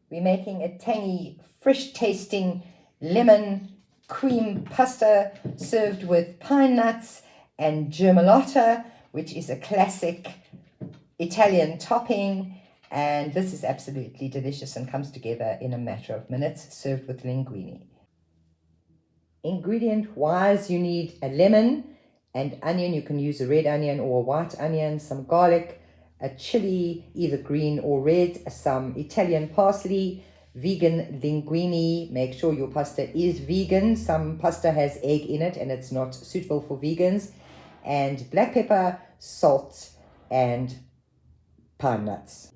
We're making a tangy, fresh tasting lemon cream pasta served with pine nuts and Gremolata, which is a classic Italian topping. And this is absolutely delicious and comes together in a matter of minutes, served with linguine. Ingredient wise, you need a lemon and onion. You can use a red onion or a white onion, some garlic, a chili, either green or red, some Italian parsley, vegan linguine. Make sure your pasta is vegan. Some pasta has egg in it and it's not suitable for vegans. And black pepper, salt, and pine nuts.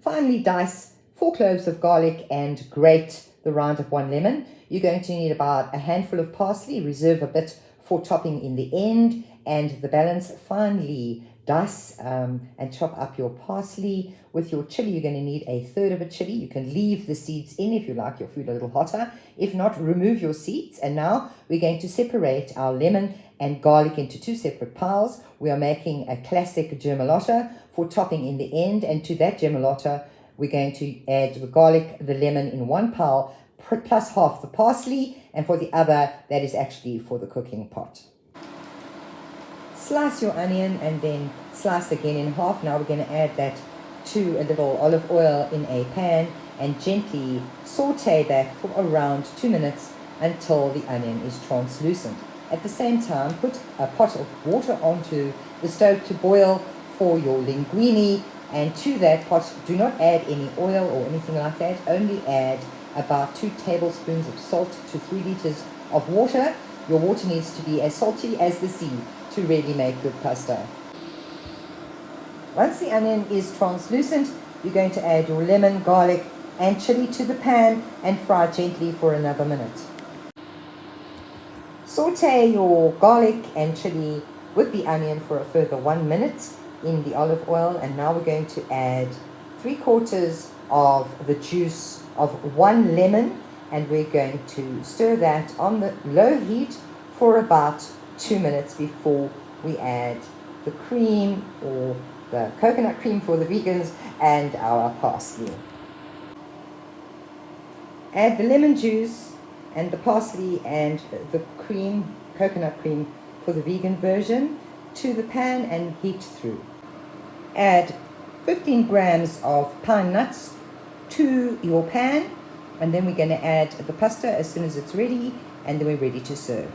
Finally, dice 4 cloves of garlic and grate the rind of 1 lemon. You're going to need about a handful of parsley. Reserve a bit for topping in the end, and the balance finely dice and chop up your parsley. With your chili, you're going to need 1/3 of a chili. You can leave the seeds in if you like your food a little hotter. If not, remove your seeds. And now we're going to separate our lemon and garlic into 2 separate piles. We are making a classic Gremolata for topping in the end, and to that Gremolata we're going to add the garlic, the lemon in 1 pile, plus half the parsley, and for the other, that is actually for the cooking pot. Slice your onion and then slice again in half. Now we're going to add that to a little olive oil in a pan and gently saute that for around 2 minutes until the onion is translucent. At the same time, put a pot of water onto the stove to boil for your linguine, and to that pot do not add any oil or anything like that. Only add about 2 tablespoons of salt to 3 liters of water. Your water needs to be as salty as the sea to really make good pasta. Once the onion is translucent, you're going to add your lemon, garlic, and chili to the pan and fry gently for another minute. Saute your garlic and chili with the onion for a further 1 minute in the olive oil, and now we're going to add 3/4 of the juice of 1 lemon, and we're going to stir that on the low heat for about 2 minutes before we add the cream, or the coconut cream for the vegans, and our parsley. Add the lemon juice and the parsley and the cream, coconut cream for the vegan version, to the pan and heat through. Add 15 grams of pine nuts to your pan, and then we're going to add the pasta as soon as it's ready, and then we're ready to serve.